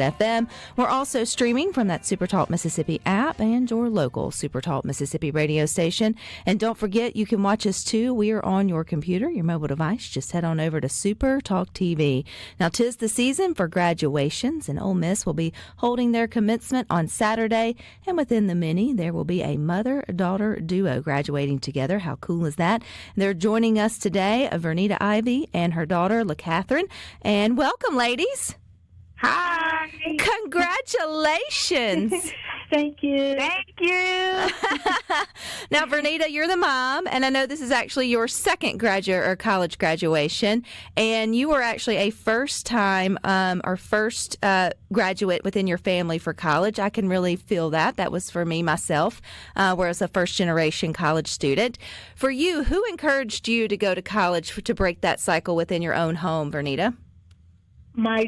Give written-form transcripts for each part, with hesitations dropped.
FM. We're also streaming from that SuperTalk Mississippi app and your local SuperTalk Mississippi radio station. And don't forget, you can watch us too. We are on your computer, your mobile device. Just head on over to SuperTalk TV. Now, 'tis the season for graduations, and Ole Miss will be holding their commencement on Saturday. And within the many, there will be a mother-daughter duo graduating together. How cool is that? They're joining us today, Vernita Ivy and her daughter, LaCatherine. And welcome, ladies. Hi. Congratulations. Thank you. Thank you. Now, Vernita, you're the mom, and I know this is actually your second graduate or college graduation, and you were actually a first-time or first graduate within your family for college. I can really feel that. That was for me, myself, whereas a first-generation college student. For you, who encouraged you to go to college to break that cycle within your own home, Vernita? My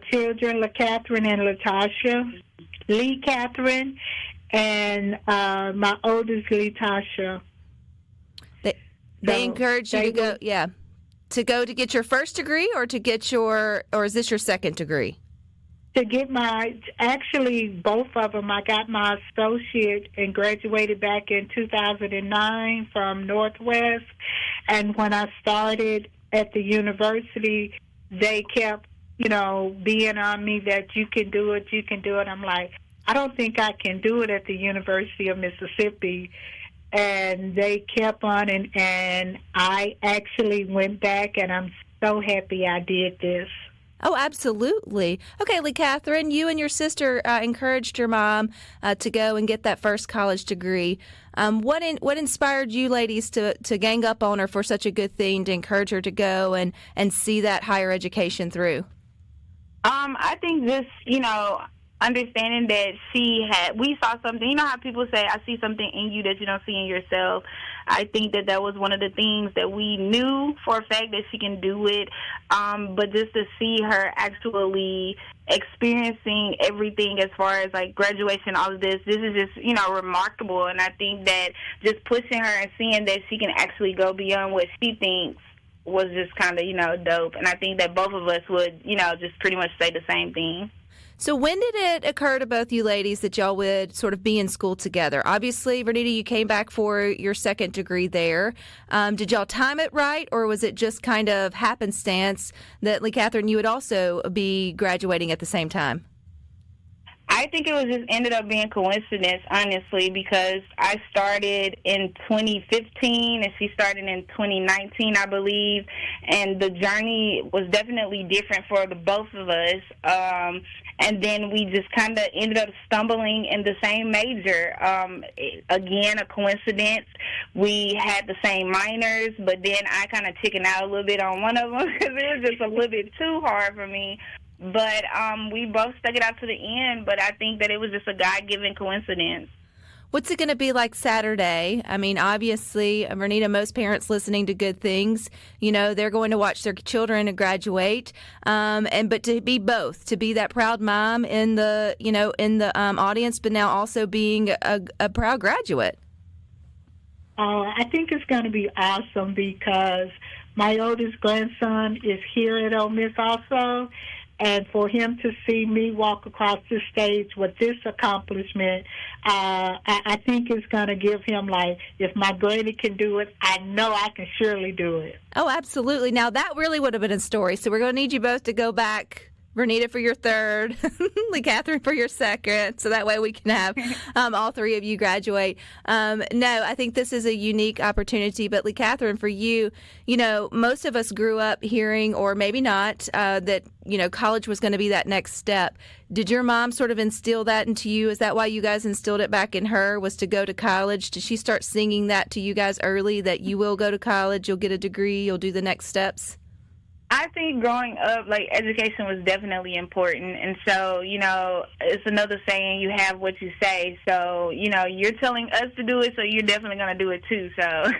children, LaCatherine and Latasha, Lee Catherine, and my oldest, Latasha. They encouraged you to go, to go to get your first degree, or to get or is this your second degree? To get actually both of them. I got my associate and graduated back in 2009 from Northwest, and when I started at the university, they kept being on me that you can do it. I'm like, I don't think I can do it at the University of Mississippi. And they kept on, and I actually went back, and I'm so happy I did this. Oh, absolutely. Okay, LaCatherine, you and your sister encouraged your mom to go and get that first college degree. What inspired you ladies to gang up on her for such a good thing, to encourage her to go and see that higher education through? I think just, understanding that we saw something. You know how people say, I see something in you that you don't see in yourself. I think that was one of the things that we knew for a fact that she can do it. But just to see her actually experiencing everything as far as like graduation, all of this is just, remarkable. And I think that just pushing her and seeing that she can actually go beyond what she thinks was just kind of, dope. And I think that both of us would, just pretty much say the same thing. So when did it occur to both you ladies that y'all would sort of be in school together? Obviously, Vernita, you came back for your second degree there. Did y'all time it right, or was it just kind of happenstance that, LaCatherine, you would also be graduating at the same time? I think it was just ended up being coincidence, honestly, because I started in 2015 and she started in 2019, I believe, and the journey was definitely different for the both of us. And then we just kind of ended up stumbling in the same major. Again, a coincidence. We had the same minors, but then I kind of chickened out a little bit on one of them because it was just a little bit too hard for me. But we both stuck it out to the end, but I think that it was just a God-given coincidence. What's it going to be like Saturday? I mean, obviously, Vernita, most parents listening to Good Things, they're going to watch their children graduate, but to be both, to be that proud mom in the audience, but now also being a proud graduate. I think it's going to be awesome because my oldest grandson is here at Ole Miss also. And for him to see me walk across the stage with this accomplishment, I think it's going to give him, if my granny can do it, I know I can surely do it. Oh, absolutely. Now, that really would have been a story. So we're going to need you both to go back. Vernita for your third, LaCatherine for your second, so that way we can have all three of you graduate. No, I think this is a unique opportunity, but LaCatherine, for you, most of us grew up hearing, or maybe not, that, college was going to be that next step. Did your mom sort of instill that into you? Is that why you guys instilled it back in her, was to go to college? Did she start singing that to you guys early, that you will go to college, you'll get a degree, you'll do the next steps? I think growing up, education was definitely important. And so, it's another saying, you have what you say. So, you're telling us to do it, so you're definitely going to do it too. So,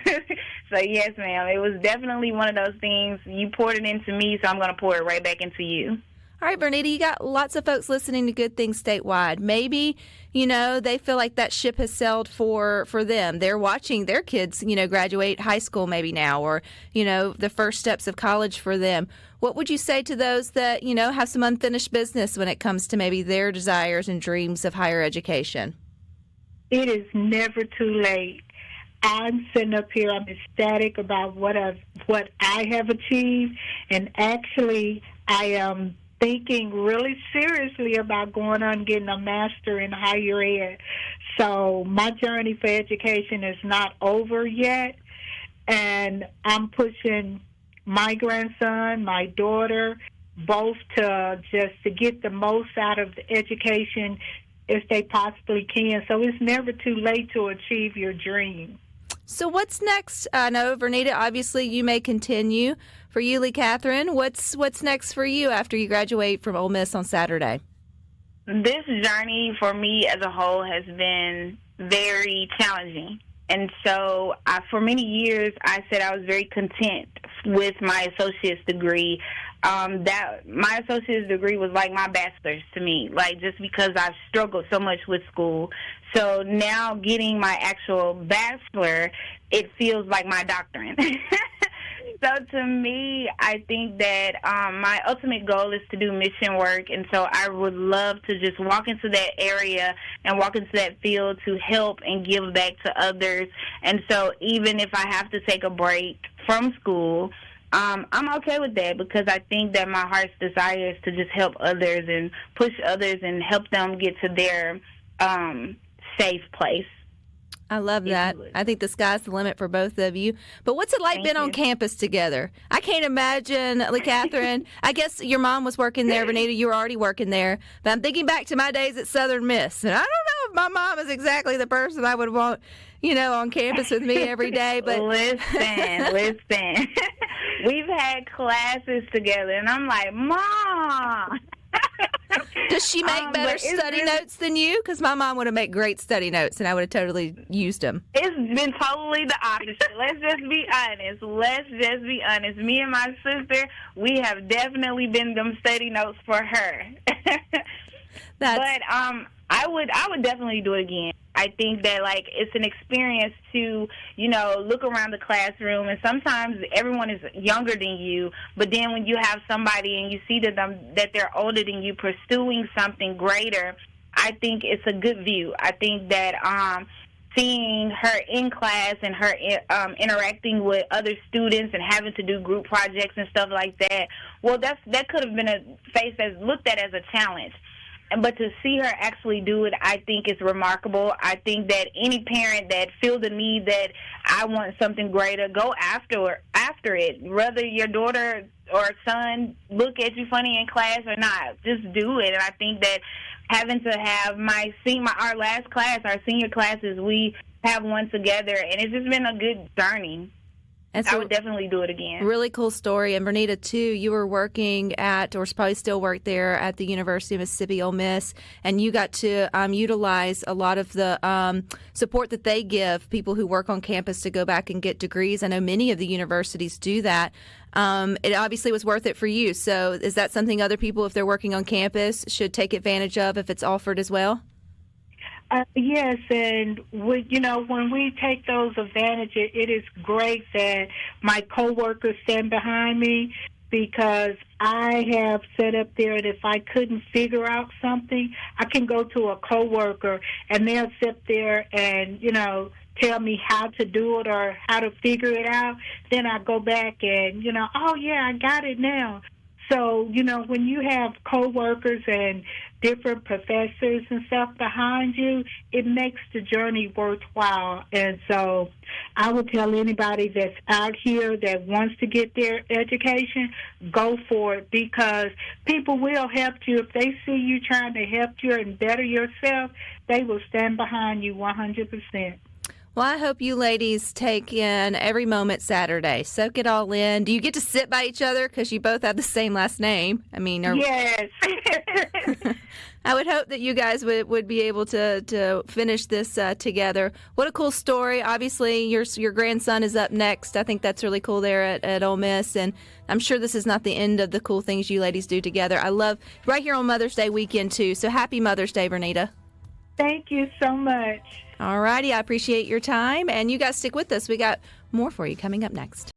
yes, ma'am, it was definitely one of those things. You poured it into me, so I'm going to pour it right back into you. All right, Vernita, you got lots of folks listening to Good Things Statewide. Maybe, they feel like that ship has sailed for them. They're watching their kids, graduate high school maybe now, or, the first steps of college for them. What would you say to those that, have some unfinished business when it comes to maybe their desires and dreams of higher education? It is never too late. I'm sitting up here, I'm ecstatic about what I have achieved, and actually I am thinking really seriously about going on getting a master in higher ed. So my journey for education is not over yet, and I'm pushing my grandson, my daughter, both to get the most out of the education if they possibly can. So it's never too late to achieve your dream. So what's next? I know, Vernita, obviously you may continue. For you, Lee Catherine, what's next for you after you graduate from Ole Miss on Saturday? This journey for me as a whole has been very challenging. And so for many years, I said I was very content with my associate's degree. That my associate's degree was like my bachelor's to me, like just because I've struggled so much with school. So now getting my actual bachelor, it feels like my doctorate. So to me, I think that my ultimate goal is to do mission work, and so I would love to just walk into that area and walk into that field to help and give back to others. And so even if I have to take a break from school, I'm okay with that, because I think that my heart's desire is to just help others and push others and help them get to their safe place. I love that. I think the sky's the limit for both of you. But what's it like being on campus together? I can't imagine, Lee Catherine. I guess your mom was working there, Vernita. You were already working there. But I'm thinking back to my days at Southern Miss. And I don't know if my mom is exactly the person I would want, on campus with me every day. But listen. We've had classes together, and I'm like, Mom. Does she make better study notes than you? Because my mom would have made great study notes, and I would have totally used them. It's been totally the opposite. Let's just be honest. Me and my sister, we have definitely been them study notes for her. But I would definitely do it again. I think that, it's an experience to, look around the classroom, and sometimes everyone is younger than you, but then when you have somebody and you see that they're older than you pursuing something greater, I think it's a good view. I think that seeing her in class and her interacting with other students and having to do group projects and stuff like that, well, that could have been a face that's looked at as a challenge. But to see her actually do it, I think is remarkable. I think that any parent that feels the need that I want something greater, go after it. Whether your daughter or son look at you funny in class or not, just do it. And I think that having to have our last class, our senior classes, we have one together, and it's just been a good journey. And so I would definitely do it again. Really cool story. And Vernita, too, you were working at, or probably still work there at the University of Mississippi, Ole Miss, and you got to utilize a lot of the support that they give people who work on campus to go back and get degrees. I know many of the universities do that. It obviously was worth it for you. So is that something other people, if they're working on campus, should take advantage of if it's offered as well? Yes, and when we take those advantages, it is great that my coworkers stand behind me, because I have set up there that if I couldn't figure out something, I can go to a coworker and they'll sit there and tell me how to do it or how to figure it out. Then I go back and oh yeah, I got it now. So, when you have coworkers and different professors and stuff behind you, it makes the journey worthwhile. And so I would tell anybody that's out here that wants to get their education, go for it, because people will help you. If they see you trying to help you and better yourself, they will stand behind you 100%. Well, I hope you ladies take in every moment Saturday. Soak it all in. Do you get to sit by each other because you both have the same last name? I mean, Yes. I would hope that you guys would be able to finish this together. What a cool story. Obviously, your grandson is up next. I think that's really cool there at Ole Miss, and I'm sure this is not the end of the cool things you ladies do together. I love right here on Mother's Day weekend, too. So happy Mother's Day, Vernita. Thank you so much. All righty. I appreciate your time, and you guys stick with us. We got more for you coming up next.